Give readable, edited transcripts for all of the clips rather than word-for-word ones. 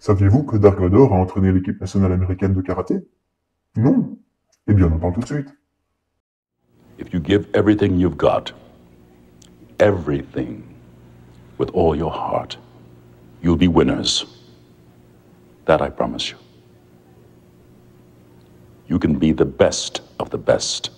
Saviez-vous que Dark Vador a entraîné l'équipe nationale américaine de karaté? Non. Eh bien, on en parle tout de suite. If you give everything you've got, everything, with all your heart, you'll be winners. That I promise you. You can be the best of the best.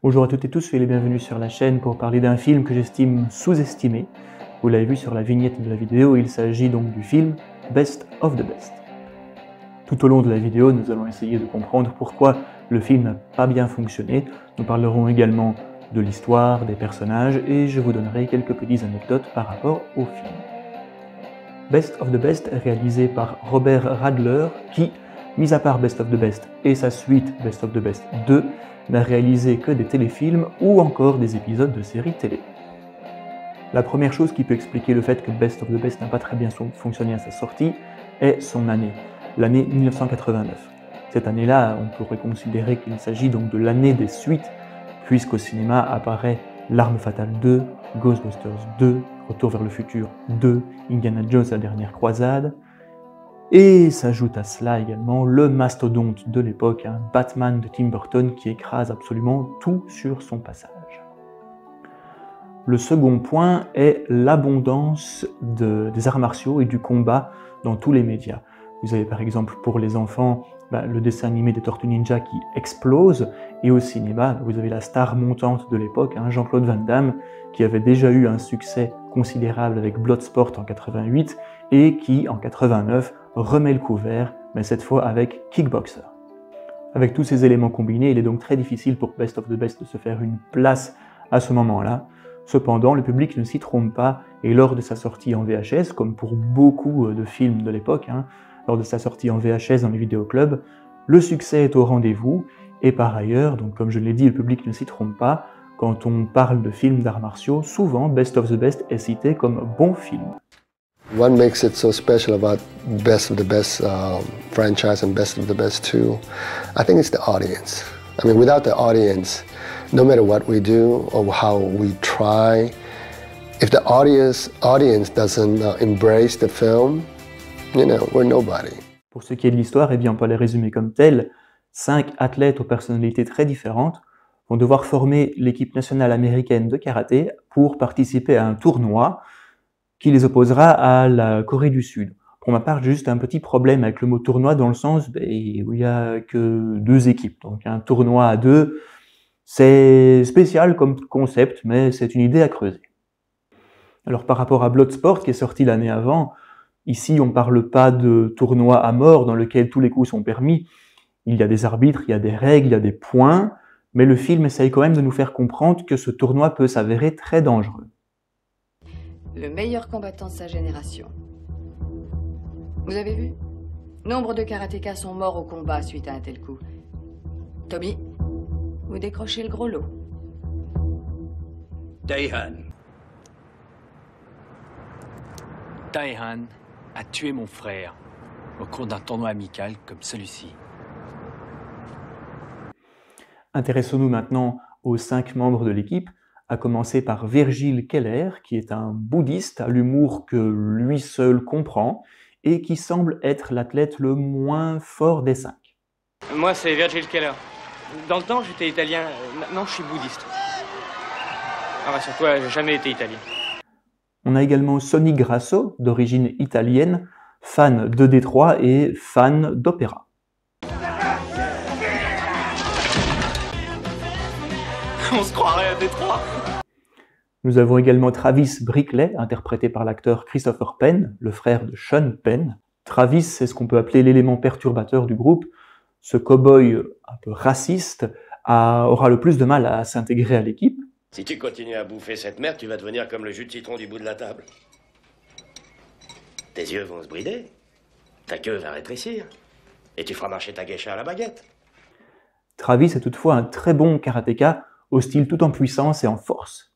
Bonjour à toutes et tous, soyez les bienvenus sur la chaîne pour parler d'un film que j'estime sous-estimé. Vous l'avez vu sur la vignette de la vidéo, il s'agit donc du film Best of the Best. Tout au long de la vidéo, nous allons essayer de comprendre pourquoi le film n'a pas bien fonctionné. Nous parlerons également de l'histoire, des personnages et je vous donnerai quelques petites anecdotes par rapport au film. Best of the Best est réalisé par Robert Radler qui, mis à part Best of the Best et sa suite Best of the Best 2, n'a réalisé que des téléfilms ou encore des épisodes de séries télé. La première chose qui peut expliquer le fait que Best of the Best n'a pas très bien fonctionné à sa sortie est son année, l'année 1989. Cette année-là, on pourrait considérer qu'il s'agit donc de l'année des suites, puisqu'au cinéma apparaît L'Arme Fatale 2, Ghostbusters 2, Retour vers le futur 2, Indiana Jones la dernière croisade, et s'ajoute à cela également le mastodonte de l'époque, un Batman de Tim Burton qui écrase absolument tout sur son passage. Le second point est l'abondance des arts martiaux et du combat dans tous les médias. Vous avez par exemple pour les enfants le dessin animé des Tortues Ninja qui explose, et au cinéma vous avez la star montante de l'époque, Jean-Claude Van Damme, qui avait déjà eu un succès considérable avec Bloodsport en 88 et qui en 89 remet le couvert, mais cette fois avec Kickboxer. Avec tous ces éléments combinés, il est donc très difficile pour Best of the Best de se faire une place à ce moment-là. Cependant, le public ne s'y trompe pas, et lors de sa sortie en VHS, comme pour beaucoup de films de l'époque, lors de sa sortie en VHS dans les vidéoclubs, le succès est au rendez-vous, et par ailleurs, donc comme je l'ai dit, le public ne s'y trompe pas, quand on parle de films d'arts martiaux, souvent Best of the Best est cité comme bon film. What makes it so special about Best of the Best franchise and Best of the Best 2, I think it's the audience. I mean, without the audience, no matter what we do or how we try, if the audience doesn't embrace the film, you know, we're nobody. Pour ce qui est de l'histoire, eh bien, on peut les résumer comme tel. 5 athlètes aux personnalités très différentes vont devoir former l'équipe nationale américaine de karaté pour participer à un tournoi qui les opposera à la Corée du Sud. Pour ma part, j'ai juste un petit problème avec le mot tournoi dans le sens où il n'y a que 2 équipes. Donc un tournoi à 2, c'est spécial comme concept, mais c'est une idée à creuser. Alors par rapport à Bloodsport, qui est sorti l'année avant, ici on ne parle pas de tournoi à mort dans lequel tous les coups sont permis. Il y a des arbitres, il y a des règles, il y a des points, mais le film essaye quand même de nous faire comprendre que ce tournoi peut s'avérer très dangereux. Le meilleur combattant de sa génération. Vous avez vu? Nombre de karatékas sont morts au combat suite à un tel coup. Tommy, vous décrochez le gros lot. Daehan a tué mon frère au cours d'un tournoi amical comme celui-ci. Intéressons-nous maintenant aux 5 membres de l'équipe, à commencer par Virgil Keller, qui est un bouddhiste à l'humour que lui seul comprend, et qui semble être l'athlète le moins fort des 5. Moi, c'est Virgil Keller. Dans le temps, j'étais italien. Maintenant, je suis bouddhiste. Ah, rassure-toi, j'ai jamais été italien. On a également Sonny Grasso, d'origine italienne, fan de Détroit et fan d'opéra. On se croirait à Détroit. Nous avons également Travis Brickley, interprété par l'acteur Christopher Penn, le frère de Sean Penn. Travis, c'est ce qu'on peut appeler l'élément perturbateur du groupe. Ce cow-boy un peu raciste aura le plus de mal à s'intégrer à l'équipe. Si tu continues à bouffer cette merde, tu vas devenir comme le jus de citron du bout de la table. Tes yeux vont se brider, ta queue va rétrécir, et tu feras marcher ta geisha à la baguette. Travis est toutefois un très bon karatéka, au style tout en puissance et en force.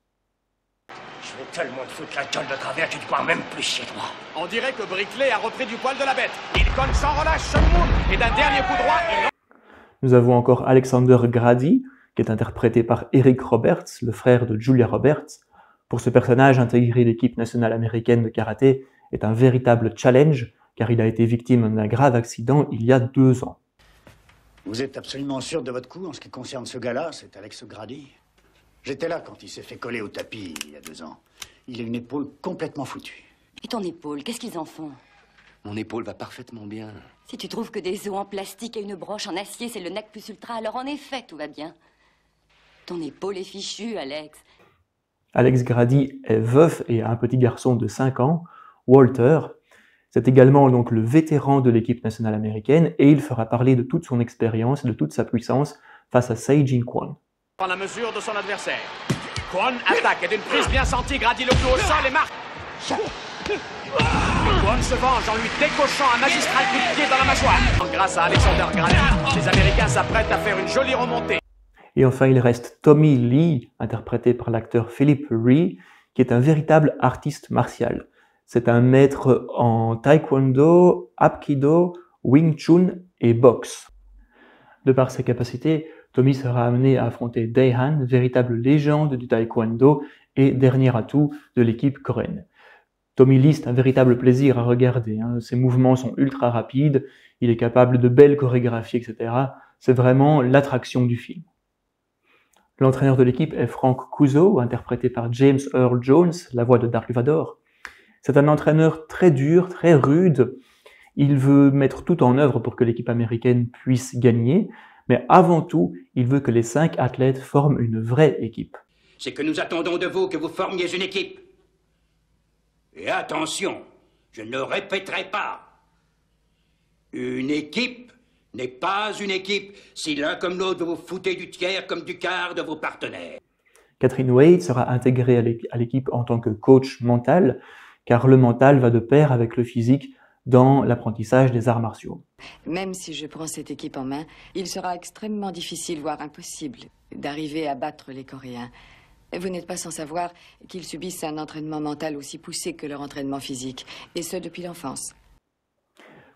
Je vais tellement te foutre la gueule de travers, tu ne crois même plus chez toi. On dirait que Brickley a repris du poil de la bête. Il cogne sans relâche Sean Moon, et d'un dernier coup droit, Nous avons encore Alexander Grady, qui est interprété par Eric Roberts, le frère de Julia Roberts. Pour ce personnage, intégrer l'équipe nationale américaine de karaté est un véritable challenge, car il a été victime d'un grave accident il y a 2 ans. Vous êtes absolument sûr de votre coup en ce qui concerne ce gars-là, c'est Alex Grady? J'étais là quand il s'est fait coller au tapis il y a 2 ans. Il a une épaule complètement foutue. Et ton épaule, qu'est-ce qu'ils en font? Mon épaule va parfaitement bien. Si tu trouves que des os en plastique et une broche en acier, c'est le nec plus ultra, alors en effet, tout va bien. Ton épaule est fichue, Alex. Alex Grady est veuf et a un petit garçon de 5 ans, Walter. C'est également donc le vétéran de l'équipe nationale américaine et il fera parler de toute son expérience et de toute sa puissance face à Se-Jin Kwon. prend la mesure de son adversaire. Kwon attaque et d'une prise bien sentie, Grady le clou au sol et marque. Kwon se venge en lui décochant un magistral coup de pied dans la mâchoire. Grâce à Alexander Grady, les Américains s'apprêtent à faire une jolie remontée. Et enfin, il reste Tommy Lee, interprété par l'acteur Philip Rhee, qui est un véritable artiste martial. C'est un maître en taekwondo, apkido, wing chun et boxe. De par ses capacités, Tommy sera amené à affronter Dae-Han, véritable légende du taekwondo et dernier atout de l'équipe coréenne. Tommy Lee, c'est un véritable plaisir à regarder. Ses mouvements sont ultra rapides, il est capable de belles chorégraphies, etc. C'est vraiment l'attraction du film. L'entraîneur de l'équipe est Frank Kuzo, interprété par James Earl Jones, la voix de Darth Vader. C'est un entraîneur très dur, très rude. Il veut mettre tout en œuvre pour que l'équipe américaine puisse gagner, mais avant tout, il veut que les 5 athlètes forment une vraie équipe. C'est que nous attendons de vous que vous formiez une équipe. Et attention, je ne le répéterai pas. Une équipe n'est pas une équipe si l'un comme l'autre vous foutez du tiers comme du quart de vos partenaires. Catherine Wade sera intégrée à l'équipe en tant que coach mental, car le mental va de pair avec le physique dans l'apprentissage des arts martiaux. Même si je prends cette équipe en main, il sera extrêmement difficile, voire impossible, d'arriver à battre les Coréens. Vous n'êtes pas sans savoir qu'ils subissent un entraînement mental aussi poussé que leur entraînement physique, et ce depuis l'enfance.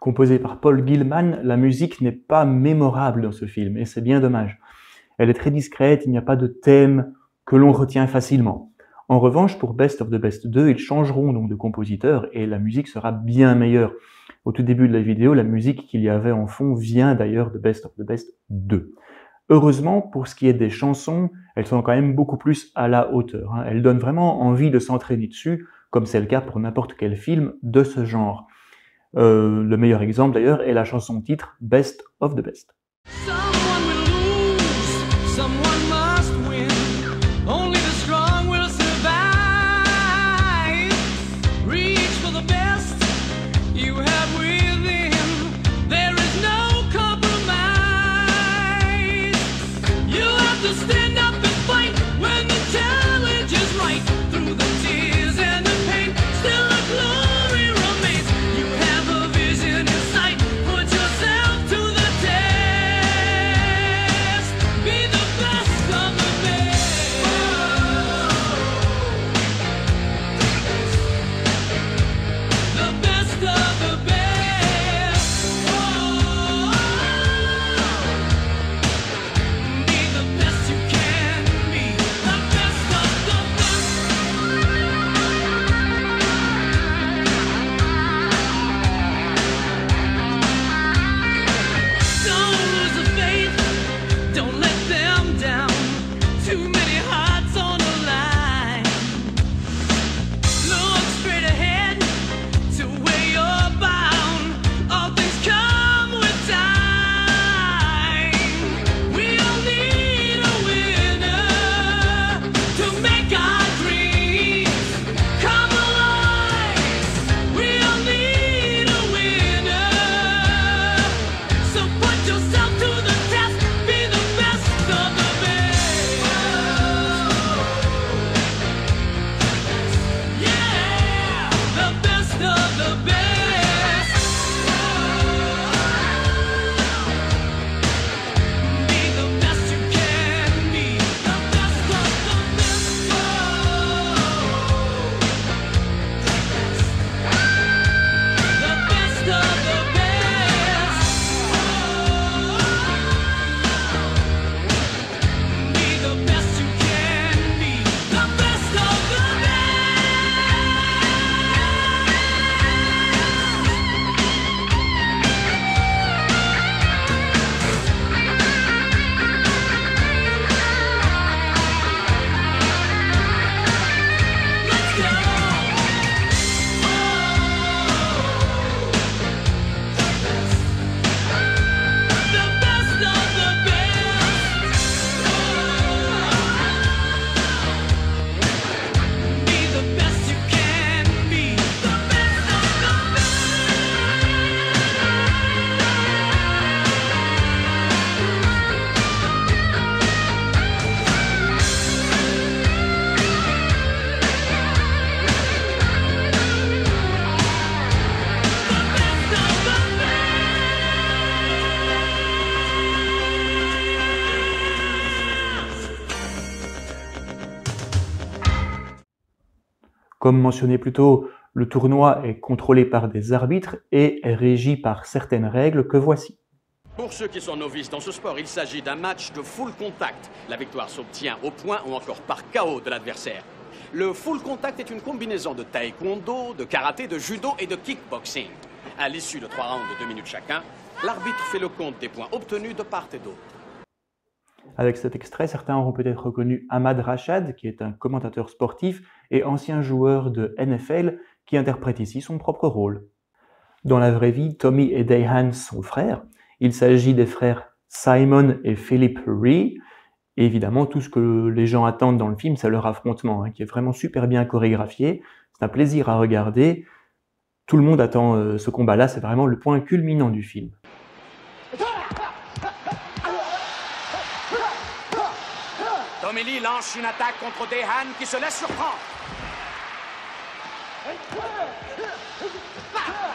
Composée par Paul Gilman, la musique n'est pas mémorable dans ce film, et c'est bien dommage. Elle est très discrète, il n'y a pas de thème que l'on retient facilement. En revanche, pour Best of the Best 2, ils changeront donc de compositeur et la musique sera bien meilleure. Au tout début de la vidéo, la musique qu'il y avait en fond vient d'ailleurs de Best of the Best 2. Heureusement, pour ce qui est des chansons, elles sont quand même beaucoup plus à la hauteur. Elles donnent vraiment envie de s'entraîner dessus, comme c'est le cas pour n'importe quel film de ce genre. Le meilleur exemple d'ailleurs est la chanson titre Best of the Best. Comme mentionné plus tôt, le tournoi est contrôlé par des arbitres et est régi par certaines règles que voici. Pour ceux qui sont novices dans ce sport, il s'agit d'un match de full contact. La victoire s'obtient au point ou encore par KO de l'adversaire. Le full contact est une combinaison de taekwondo, de karaté, de judo et de kickboxing. À l'issue de 3 rounds de 2 minutes chacun, l'arbitre fait le compte des points obtenus de part et d'autre. Avec cet extrait, certains auront peut-être reconnu Ahmad Rashad, qui est un commentateur sportif et ancien joueur de NFL, qui interprète ici son propre rôle. Dans la vraie vie, Tommy et Dayhan sont frères. Il s'agit des frères Simon et Philip Rhee. Et évidemment, tout ce que les gens attendent dans le film, c'est leur affrontement, qui est vraiment super bien chorégraphié. C'est un plaisir à regarder. Tout le monde attend ce combat-là, c'est vraiment le point culminant du film. Tommy Lee lance une attaque contre Dayhan qui se laisse surprendre.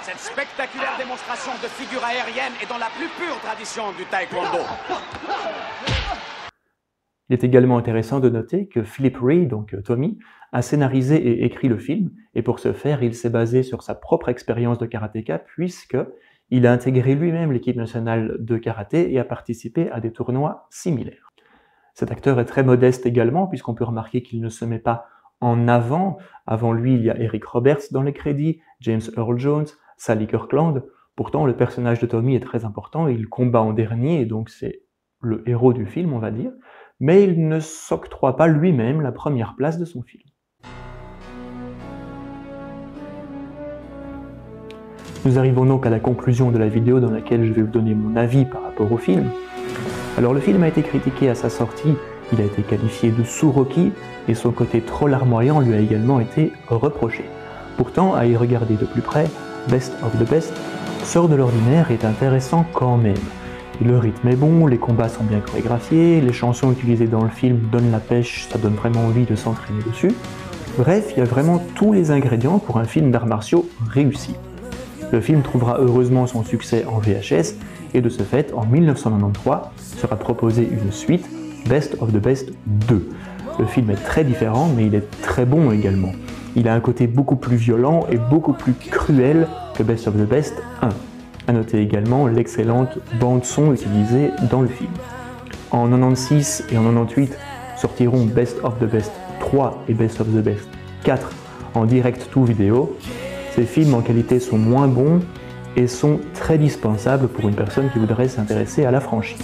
Cette spectaculaire démonstration de figure aérienne est dans la plus pure tradition du taekwondo. Il est également intéressant de noter que Philip Rhee, donc Tommy, a scénarisé et écrit le film, et pour ce faire, il s'est basé sur sa propre expérience de karatéka, puisqu'il a intégré lui-même l'équipe nationale de karaté et a participé à des tournois similaires. Cet acteur est très modeste également, puisqu'on peut remarquer qu'il ne se met pas en avant. Avant lui, il y a Eric Roberts dans les crédits, James Earl Jones, Sally Kirkland. Pourtant, le personnage de Tommy est très important, il combat en dernier, et donc c'est le héros du film, on va dire, mais il ne s'octroie pas lui-même la première place de son film. Nous arrivons donc à la conclusion de la vidéo dans laquelle je vais vous donner mon avis par rapport au film. Alors le film a été critiqué à sa sortie, il a été qualifié de sous-Rocky, et son côté trop larmoyant lui a également été reproché. Pourtant, à y regarder de plus près, Best of the Best sort de l'ordinaire et est intéressant quand même. Le rythme est bon, les combats sont bien chorégraphiés, les chansons utilisées dans le film donnent la pêche, ça donne vraiment envie de s'entraîner dessus. Bref, il y a vraiment tous les ingrédients pour un film d'arts martiaux réussi. Le film trouvera heureusement son succès en VHS, et de ce fait, en 1993, sera proposé une suite, Best of the Best 2. Le film est très différent, mais il est très bon également. Il a un côté beaucoup plus violent et beaucoup plus cruel que Best of the Best 1. À noter également l'excellente bande-son utilisée dans le film. En 96 et en 98 sortiront Best of the Best 3 et Best of the Best 4 en direct tout vidéo. Ces films en qualité sont moins bons et sont très dispensables pour une personne qui voudrait s'intéresser à la franchise.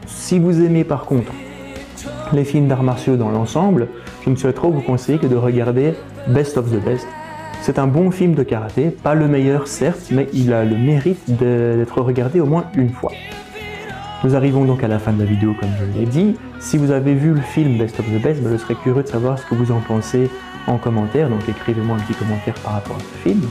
Si vous aimez par contre les films d'arts martiaux dans l'ensemble, je ne saurais trop vous conseiller que de regarder Best of the Best. C'est un bon film de karaté, pas le meilleur certes, mais il a le mérite d'être regardé au moins une fois. Nous arrivons donc à la fin de la vidéo comme je l'ai dit. Si vous avez vu le film Best of the Best, je serais curieux de savoir ce que vous en pensez en commentaire, donc écrivez-moi un petit commentaire par rapport à ce film.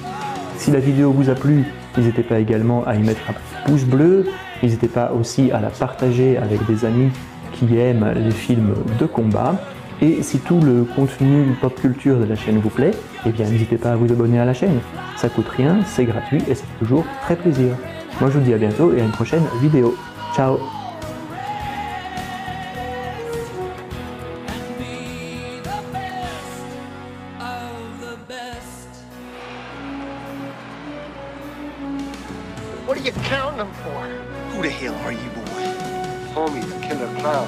Si la vidéo vous a plu, n'hésitez pas également à y mettre un pouce bleu, n'hésitez pas aussi à la partager avec des amis qui aiment les films de combat. Et si tout le contenu pop culture de la chaîne vous plaît, eh bien n'hésitez pas à vous abonner à la chaîne. Ça coûte rien, c'est gratuit et c'est toujours très plaisir. Moi je vous dis à bientôt et à une prochaine vidéo. Ciao! What are you counting them for? Who the hell are you, boy? Homie, the killer clown.